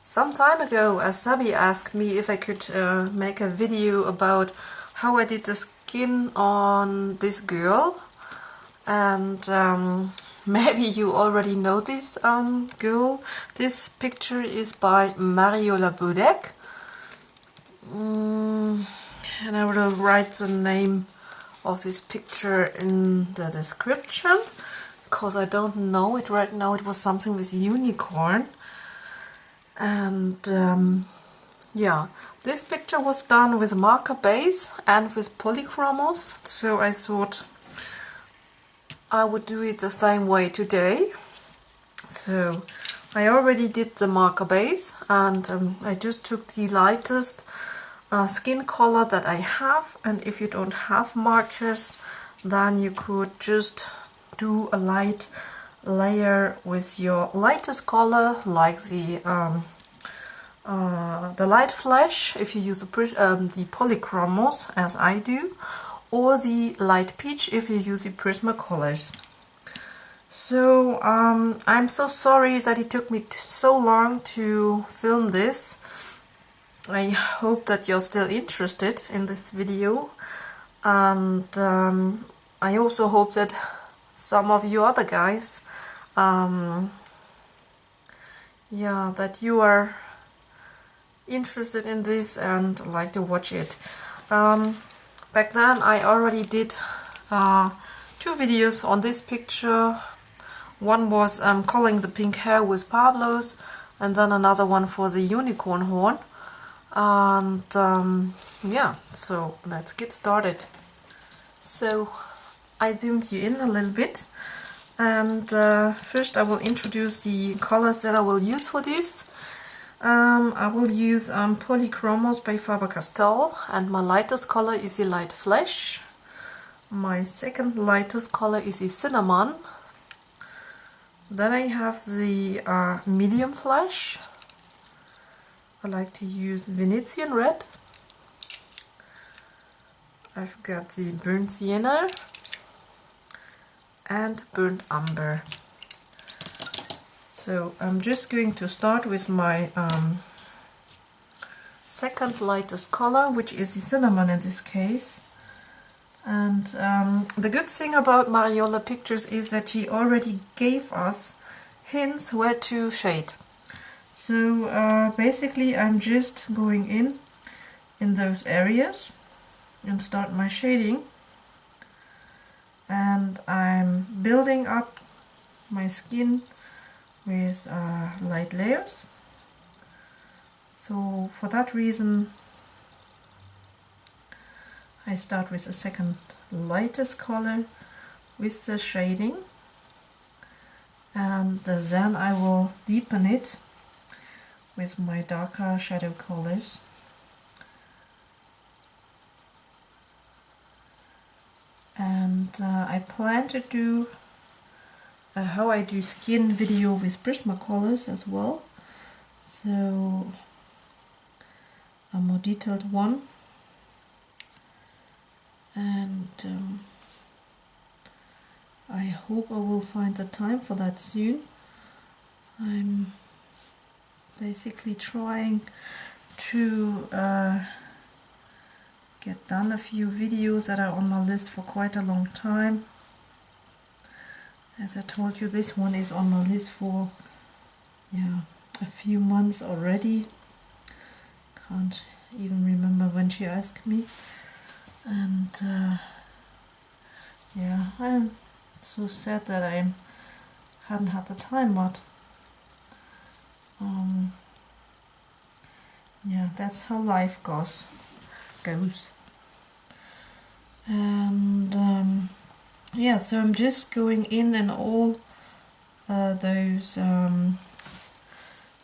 Some time ago, Sabi asked me if I could make a video about how I did the skin on this girl, and maybe you already know this girl. This picture is by Mariola Budek, and I will write the name of this picture in the description because I don't know it right now. It was something with unicorn. And yeah, this picture was done with marker base and with Polychromos, so I thought I would do it the same way today. So I already did the marker base, and I just took the lightest skin color that I have, and if you don't have markers, then you could just do a light layer with your lightest color, like the light flash if you use the Polychromos, as I do, or the light peach if you use the Prismacolors. So I'm so sorry that it took me so long to film this. I hope that you're still interested in this video, and I also hope that some of you other guys, yeah, that you are interested in this and like to watch it. Back then I already did 2 videos on this picture. One was coloring the pink hair with Pablo's, and then another one for the unicorn horn. And yeah, so let's get started. So I zoomed you in a little bit, and first I will introduce the colors that I will use for this. I will use Polychromos by Faber-Castell, and my lightest color is the light flesh. My second lightest color is the cinnamon. Then I have the medium flesh. I like to use Venetian red. I've got the burnt sienna and burnt umber. So I'm just going to start with my second lightest color, which is the cinnamon in this case. And the good thing about Mariola Pictures is that she already gave us hints where to shade. So basically I'm just going in those areas and start my shading, and I'm building up my skin with light layers. So for that reason I start with the second lightest color with the shading, and then I will deepen it with my darker shadow colors. And I plan to do how I do skin video with Prismacolors as well, so a more detailed one, and I hope I will find the time for that soon. I'm basically trying to get done a few videos that are on my list for quite a long time. As I told you, this one is on my list for a few months already. Can't even remember when she asked me. And yeah, I'm so sad that I hadn't had the time, but yeah, that's how life goes. And yeah, so I'm just going in all those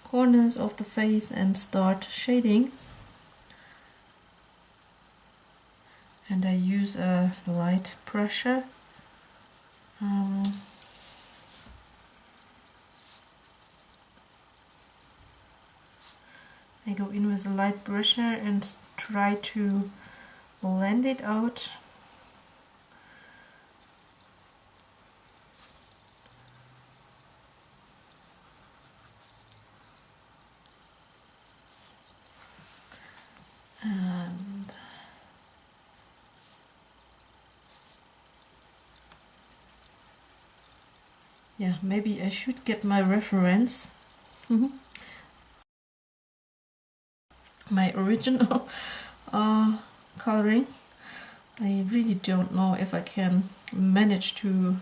corners of the face and start shading. And I use a light pressure. I go in with a light pressure and try to blend it out. Yeah, maybe I should get my reference. My original coloring. I really don't know if I can manage to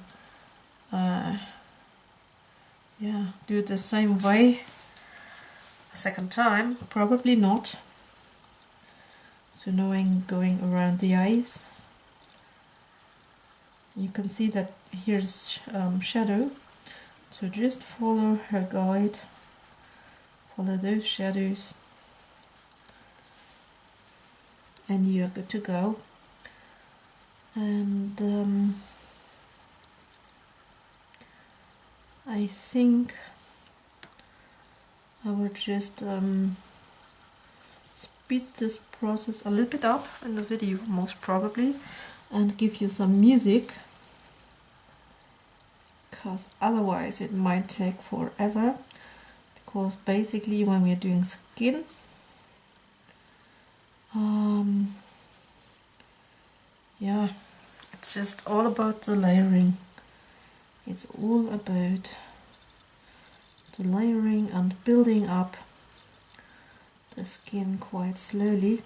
do it the same way a second time. Probably not. So knowing going around the eyes, you can see that here's shadow. So just follow her guide, follow those shadows, and you're good to go. And I think I will just speed this process a little bit up in the video, most probably, and give you some music, because otherwise it might take forever. Because basically when we're doing skin, yeah, it's just all about the layering. It's all about the layering and building up the skin quite slowly.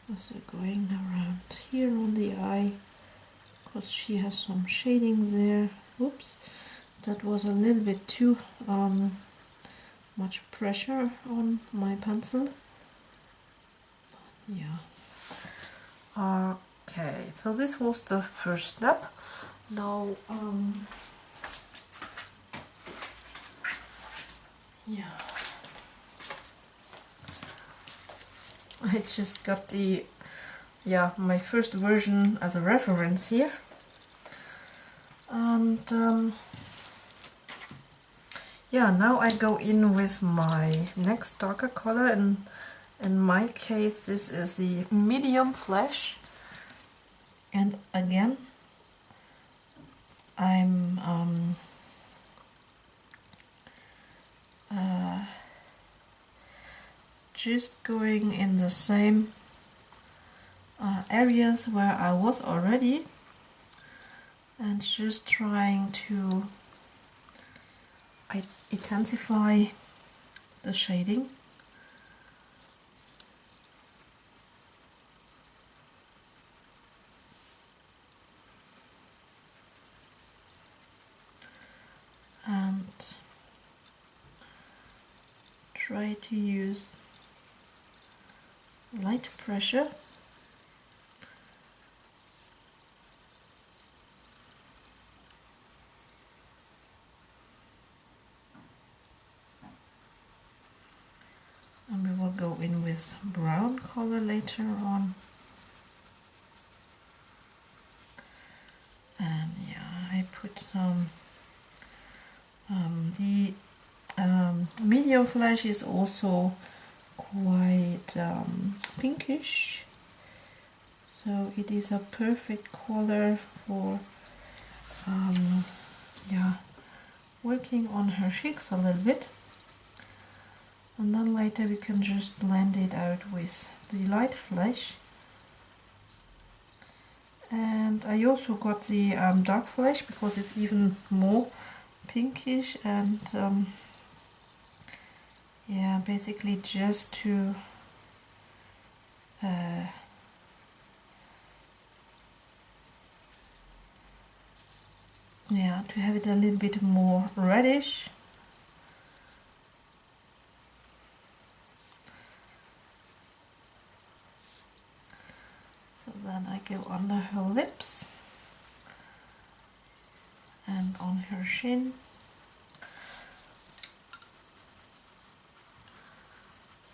Also going around here on the eye, because she has some shading there. Oops, that was a little bit too much pressure on my pencil. Yeah. Okay, so this was the first step. Now, yeah, I just got my first version as a reference here, and now I go in with my next darker color, and in my case this is the medium flesh. And again, I'm just going in the same areas where I was already, and just trying to intensify the shading. And try to use light pressure. And we will go in with brown color later on. And yeah, I put the medium flesh is also quite pinkish, so it is a perfect color for working on her cheeks a little bit. And then later we can just blend it out with the light flesh. And I also got the dark flesh because it's even more pinkish, and basically just to to have it a little bit more reddish. So then I go under her lips and on her chin.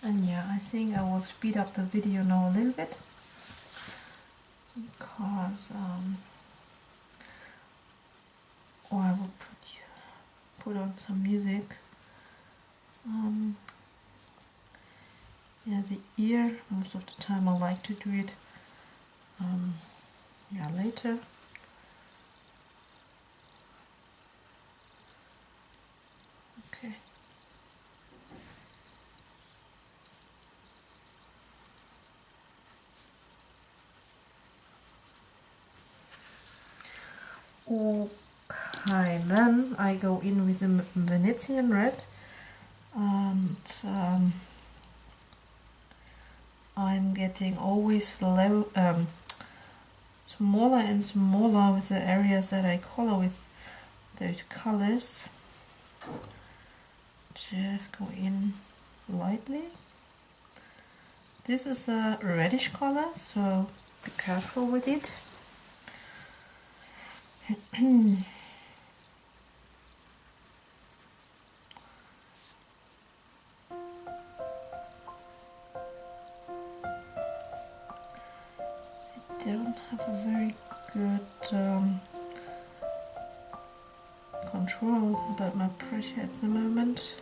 And yeah, I think I will speed up the video now a little bit, because or I will put on some music. The ear, most of the time I like to do it later. Okay. Okay, then I go in with the Venetian red, and I'm getting always smaller and smaller with the areas that I color with those colors. Just go in lightly. This is a reddish color, so be careful with it. I don't have a very good control about my pressure at the moment.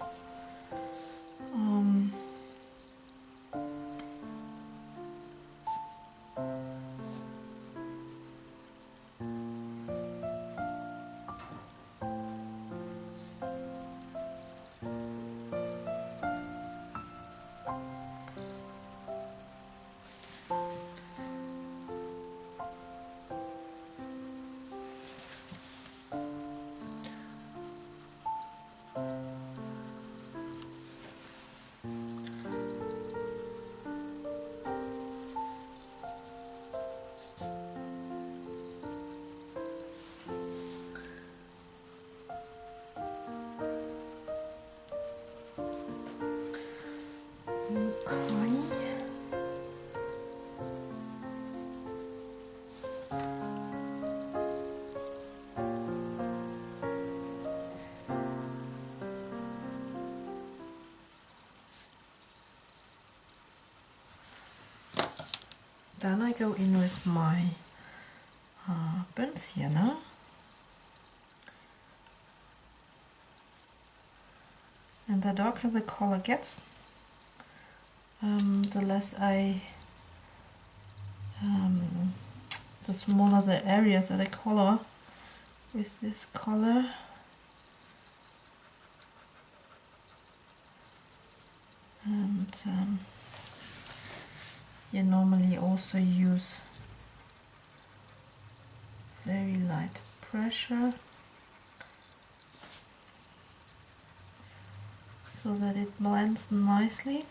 Then I go in with my burnt sienna. And the darker the color gets, the less the smaller the areas that I color with this color. And you normally also use very light pressure so that it blends nicely.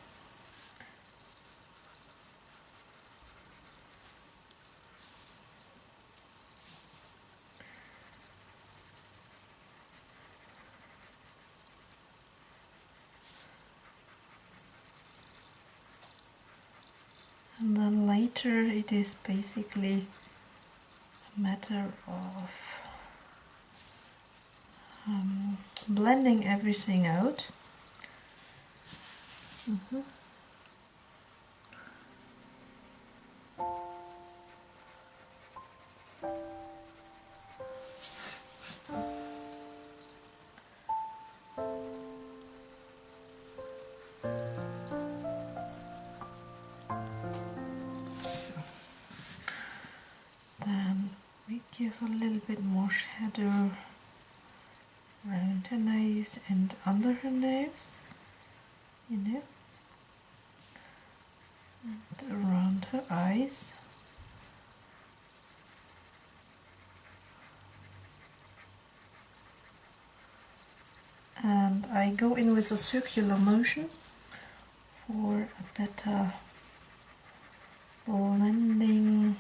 And then later it is basically a matter of blending everything out. Then we give a little bit more shadow around her nose and under her nose, you know, and around her eyes. And I go in with a circular motion for a better blending.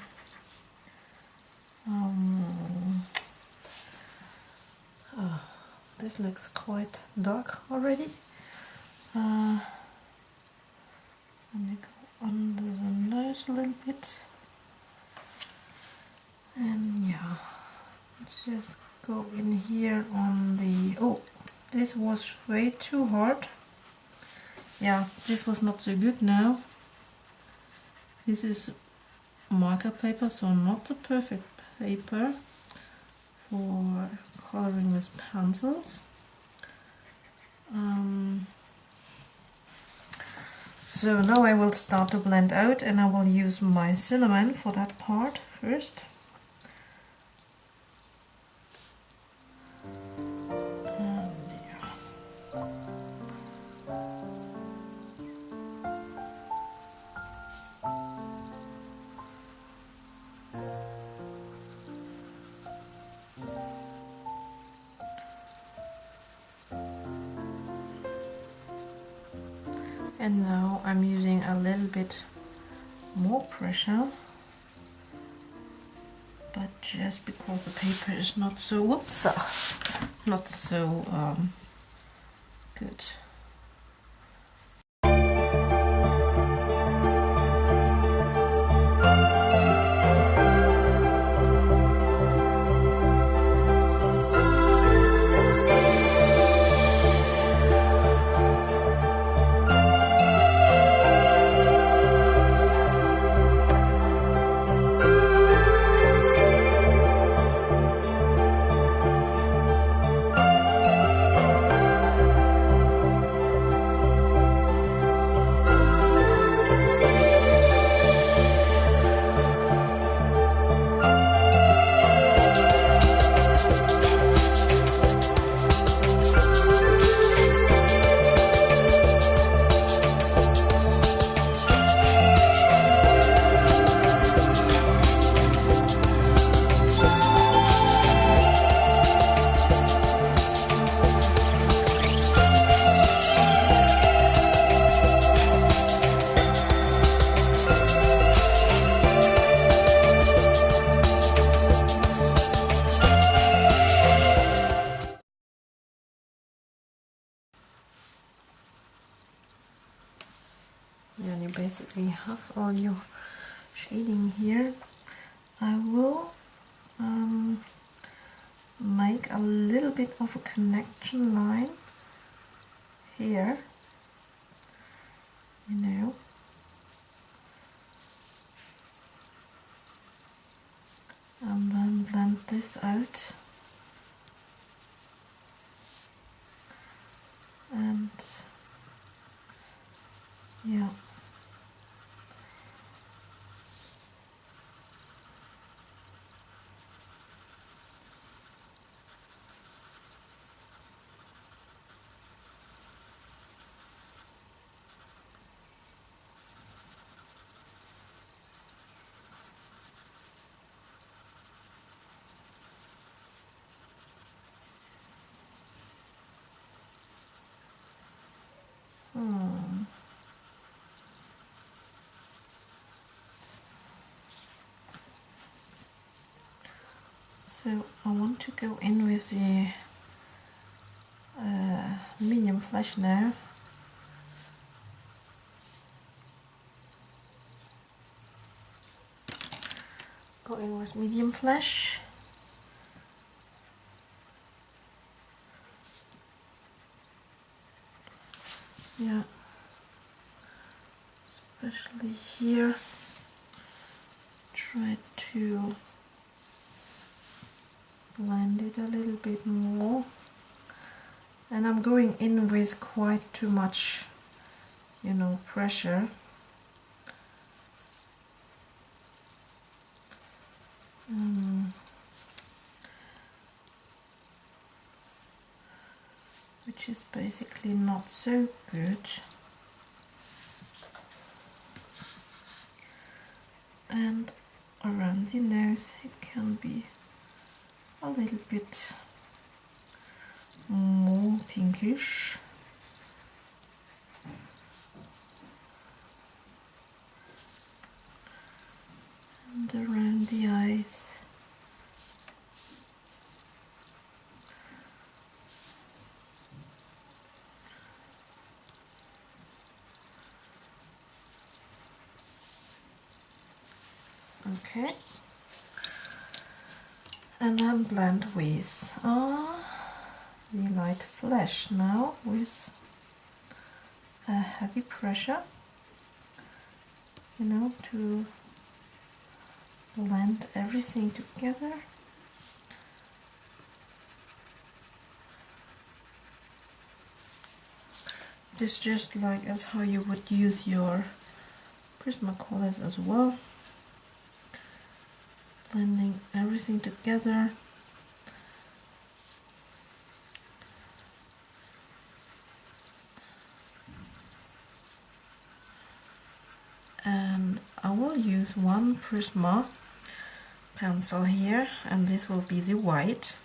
This looks quite dark already. And you go under the nose a little bit. And yeah, let's just go in here on the... Oh, this was way too hard. Yeah, this was not so good now. This is marker paper, so not the perfect paper for coloring with pencils. So now I will start to blend out, and I will use my cinnamon for that part first. And now I'm using a little bit more pressure, but just because the paper is not so, whoops, not so good. And you basically have all your shading here. I will make a little bit of a connection line here, you know, and then blend this out, and yeah. So I want to go in with the medium flash now. Go in with medium flash. Yeah, especially here. Try to blend it a little bit more. And I'm going in with quite too much, you know, pressure. Which is basically not so good. And around the nose it can be a little bit more pinkish. And around the eyes. Okay, and then blend with the light flash now with a heavy pressure, you know, to blend everything together. It is just like as how you would use your Prismacolors as well. Blending everything together. And I will use one Prisma pencil here, and this will be the white.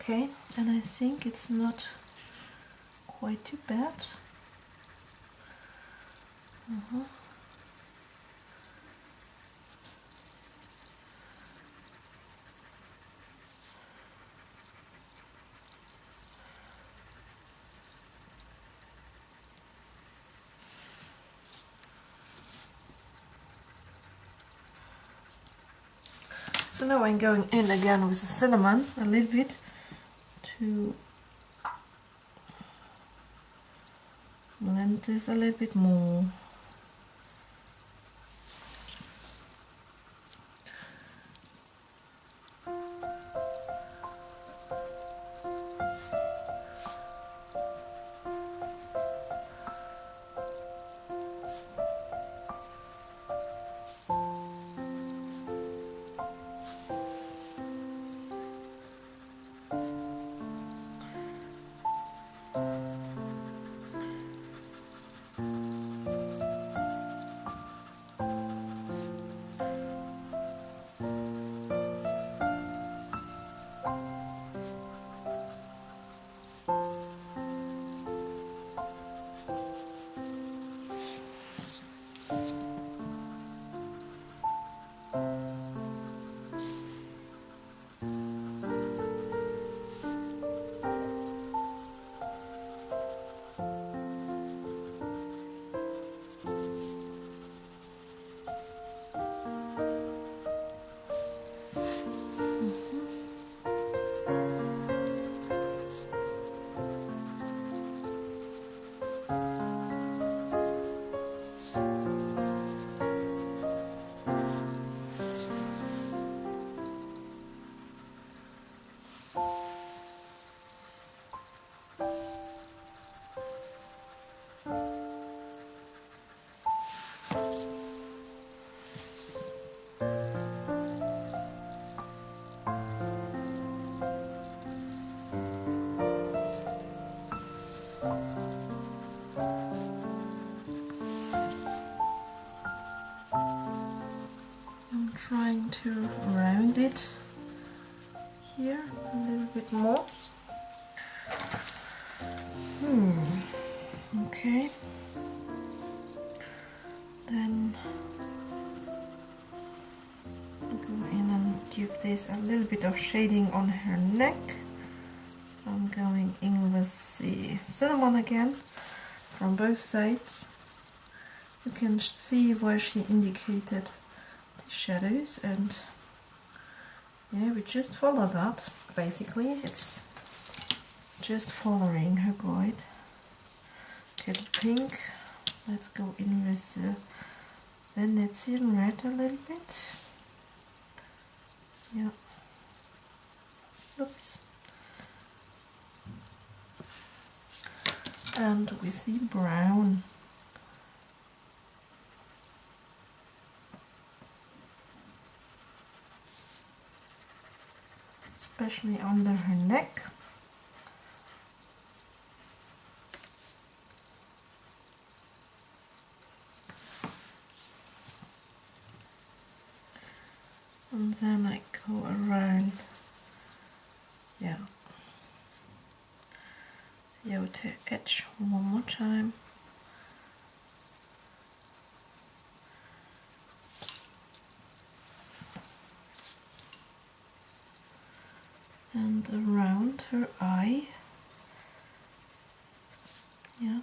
Okay, and I think it's not quite too bad. So now I'm going in again with the cinnamon a little bit to blend this a little bit more. I'm trying to round it here a little bit more. Okay. Then go in and give this a little bit of shading on her neck. I'm going in with the cinnamon again from both sides. You can see where she indicated the shadows, and yeah, we just follow that. Basically, it's just following her guide. Okay, the pink. Let's go in with the Venetian red a little bit. Yeah. Oops. And with the brown. Especially under her neck. And then I go around, yeah, the outer edge one more time. And around her eye, yeah.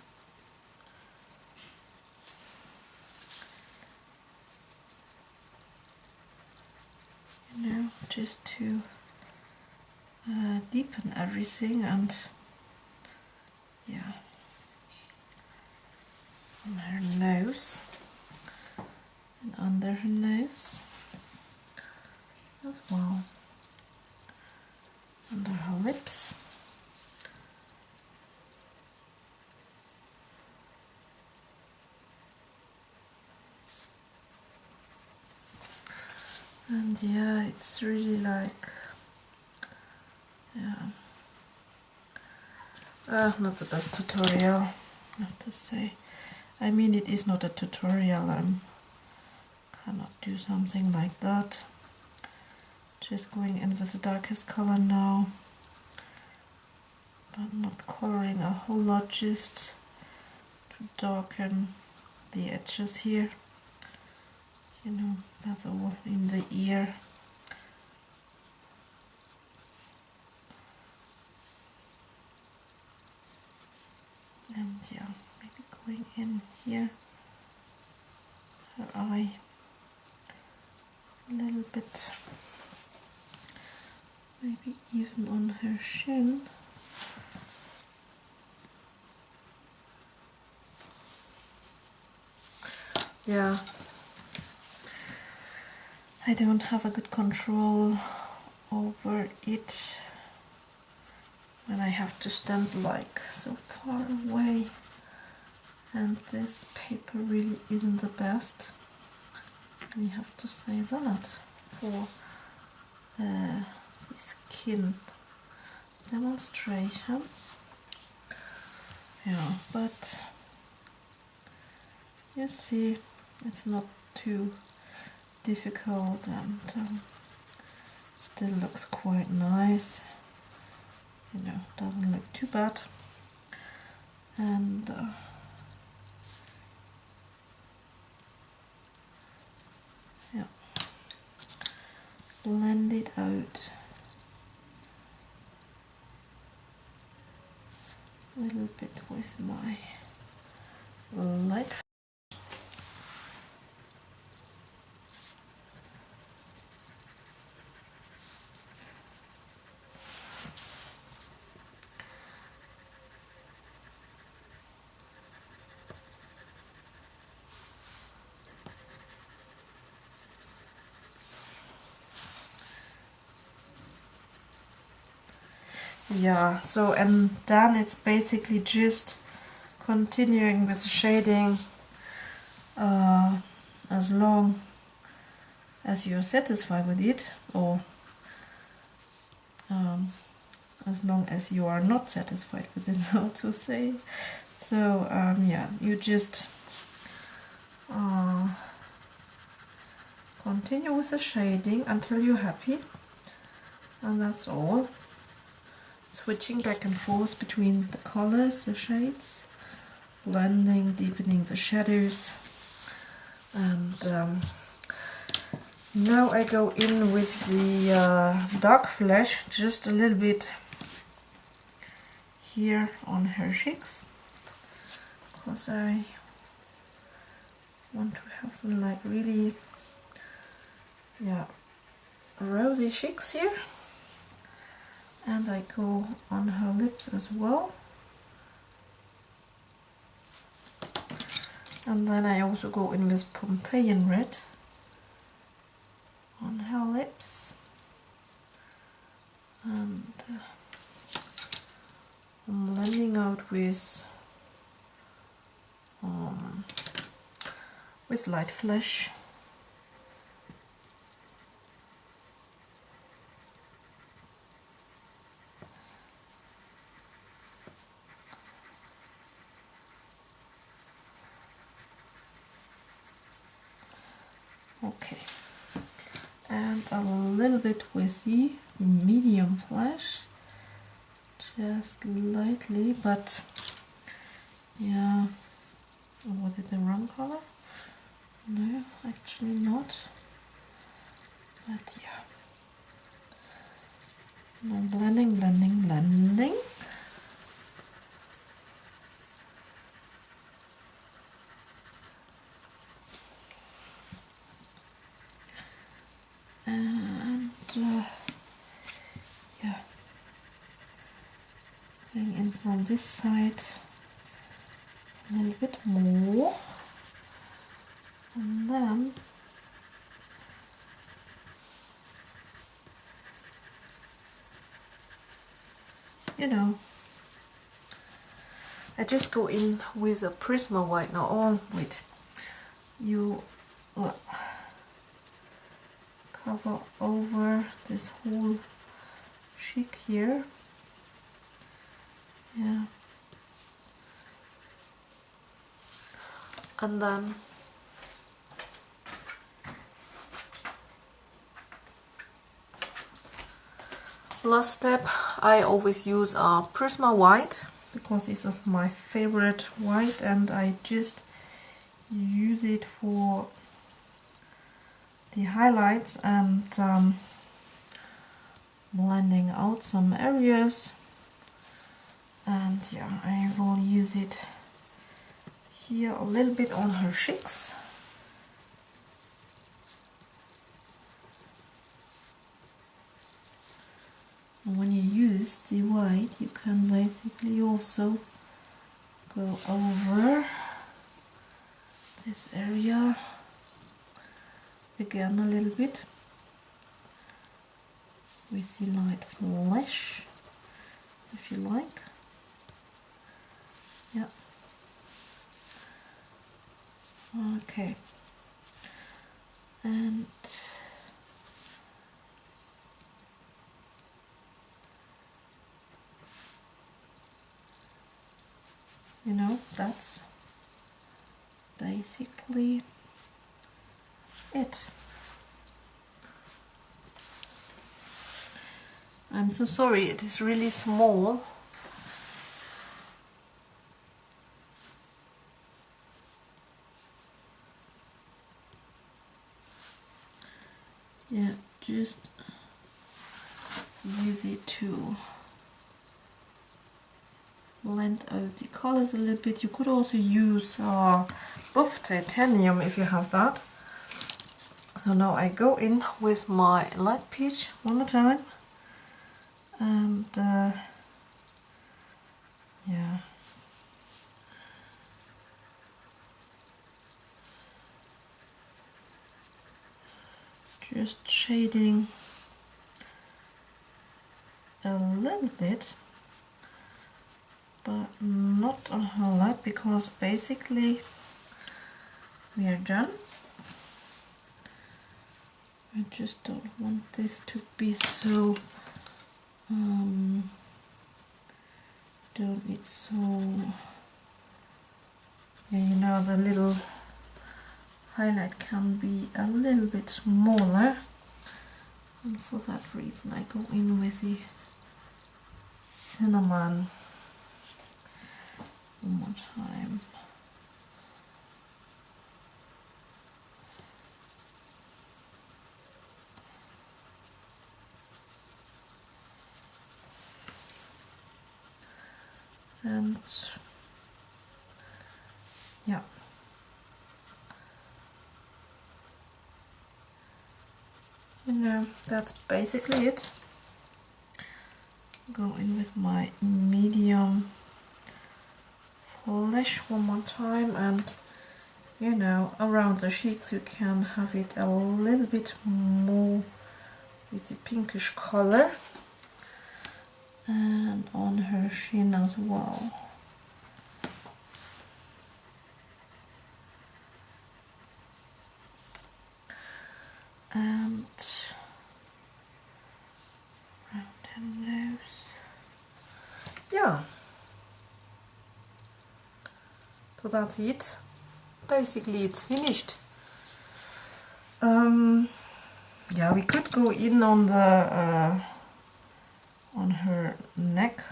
You know, just to deepen everything, and yeah, on her nose and under her nose as well, under her lips. And yeah, it's really like, yeah, not the best tutorial, I have to say. I mean, it is not a tutorial, I cannot do something like that. Just going in with the darkest color now. but not coloring a whole lot, just to darken the edges here. You know, that's all in the ear. And yeah, maybe going in here, her eye a little bit, maybe even on her chin. Yeah, I don't have a good control over it when I have to stand like so far away, and this paper really isn't the best. We have to say that for the skin demonstration. Yeah, but you see, it's not too difficult, and still looks quite nice. You know, doesn't look too bad, and yeah, blend it out a little bit with my light. Yeah, so and then it's basically just continuing with the shading as long as you're satisfied with it, or as long as you are not satisfied with it, so to say. So yeah, you just continue with the shading until you're happy, and that's all. Switching back and forth between the colors, the shades, blending, deepening the shadows, and now I go in with the dark flesh just a little bit here on her cheeks, because I want to have some like really, yeah, rosy cheeks here. And I go on her lips as well. And then I also go in with Pompeian red on her lips. And I'm blending out with light flesh. Okay, and a little bit with the medium flesh, just lightly, but yeah, was it the wrong color? No, actually not, but yeah, no, blending, blending, blending. And yeah, going in from this side a little bit more, and then you know, I just go in with a Prisma whitener on. Wait, you cover over this whole cheek here. Yeah, and then Last step, I always use a Prisma white because this is my favorite white, and I just use it for the highlights and blending out some areas. And yeah, I will use it here a little bit on her cheeks. And when you use the white, you can basically also go over this area again a little bit with the light flash, if you like. Yeah. Okay. And you know, that's basically it. I'm so sorry, it is really small. Yeah, just use it to blend out the colors a little bit. You could also use buff titanium if you have that. So now I go in with my light peach one more time, and yeah, just shading a little bit, but not a whole lot, because basically we are done. I just don't want this to be so don't need so, yeah, you know, the little highlight can be a little bit smaller, and for that reason I go in with the cinnamon one more time. And yeah, you know, that's basically it. Go in with my medium flash one more time, and you know, around the cheeks you can have it a little bit more with the pinkish color, and on her chin as well. And around her nose. Yeah. So that's it. Basically it's finished. Yeah, we could go in on the on her neck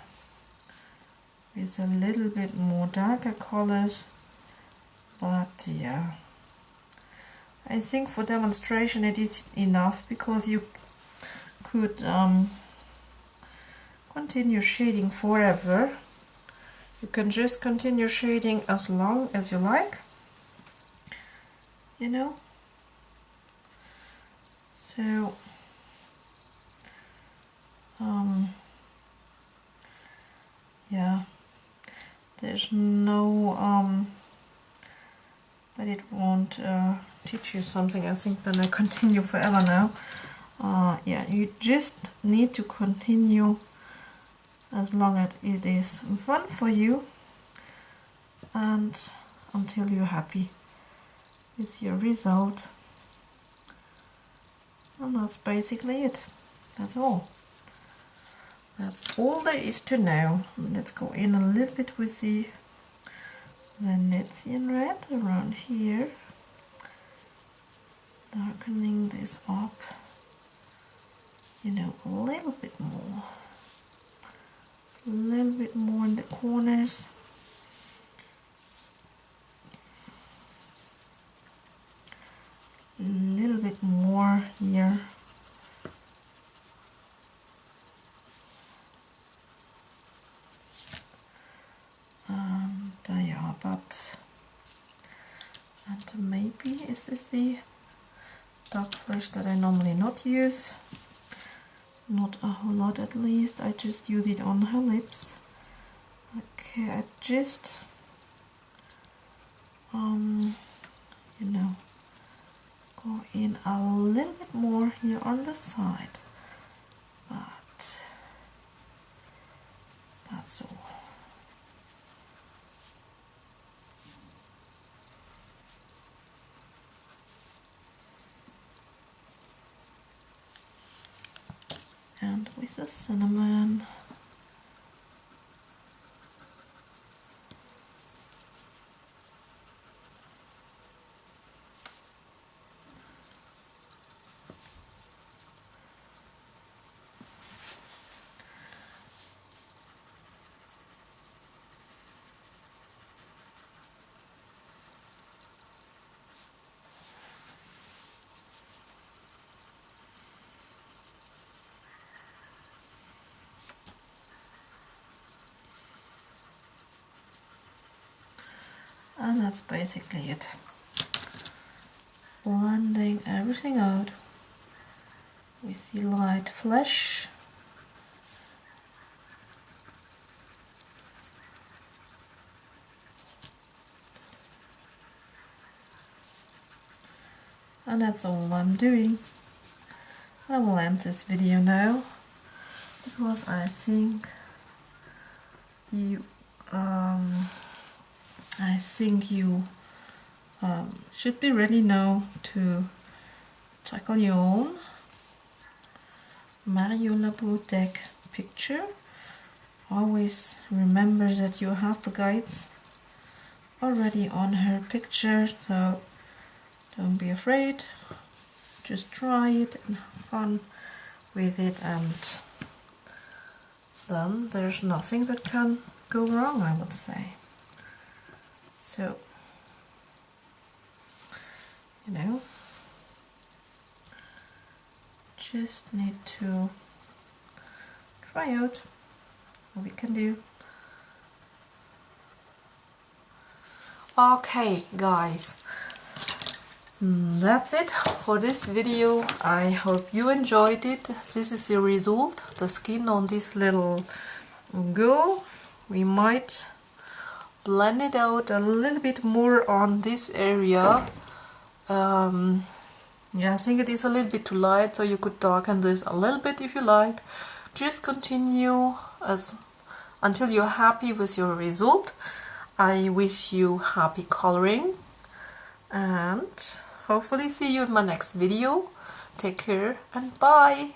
with a little bit more darker colors, but yeah, I think for demonstration it is enough, because you could continue shading forever. You can just continue shading as long as you like, you know. So yeah, there's no but it won't teach you something, I think, when I continue forever now. Yeah, you just need to continue as long as it is fun for you, and until you're happy with your result. And that's basically it. That's all. That's all there is to know. Let's go in a little bit with the Venetian red around here, darkening this up. you know, a little bit more in the corners. A little bit more here. Yeah, and maybe is this the dark flesh that I normally not use? Not a whole lot, at least. I just use it on her lips. Okay, I just you know, go in a little bit more here on the side, but that's all. And with the cinnamon, and that's basically it. Blending everything out with the light flesh. And that's all I'm doing. I will end this video now because I think you should be ready now to tackle your own Mariola Budek picture. Always remember that you have the guides already on her picture, so don't be afraid. Just try it and have fun with it, and then there's nothing that can go wrong, I would say. So, you know, just need to try out what we can do. Okay, guys, that's it for this video. I hope you enjoyed it. This is the result, the skin on this little girl. We might blend it out a little bit more on this area. Yeah, I think it is a little bit too light, so you could darken this a little bit if you like. Just continue until you're happy with your result. I wish you happy coloring, and hopefully see you in my next video. Take care and bye!